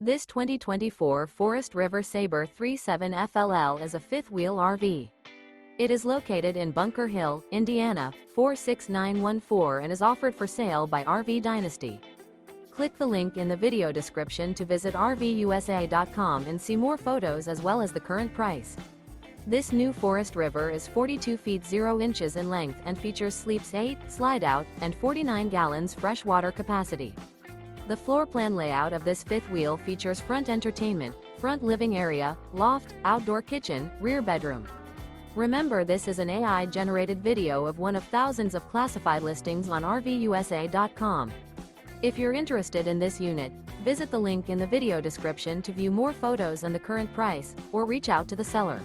This 2024 Forest River Sabre 37 FLL is a fifth-wheel RV. It is located in Bunker Hill, Indiana, 46914 and is offered for sale by RV Dynasty. Click the link in the video description to visit RVUSA.com and see more photos as well as the current price. This new Forest River is 42 feet 0 inches in length and features sleeps 8, slide-out, and 49 gallons fresh water capacity. The floor plan layout of this fifth wheel features front entertainment, front living area, loft, outdoor kitchen, rear bedroom. Remember, this is an AI-generated video of one of thousands of classified listings on RVUSA.com. If you're interested in this unit, visit the link in the video description to view more photos and the current price, or reach out to the seller.